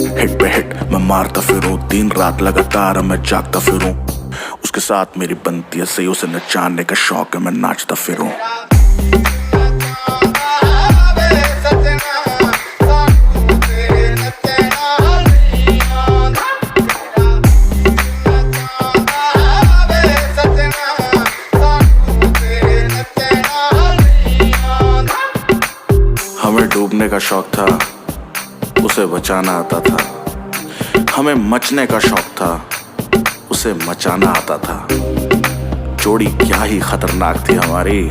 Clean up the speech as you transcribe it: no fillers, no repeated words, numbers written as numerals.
Hit पे hit मैं मारता फिरूं, दिन रात लगातार मैं जागता फिरूं। उसके साथ मेरी बनती है सही, उसे नचाने का शौक है, मैं नाचता फिरूं। हमें डूबने का शौक था, उसे बचाना आता था। हमें मचने का शौक था, उसे मचाना आता था। जोड़ी क्या ही खतरनाक थी हमारी।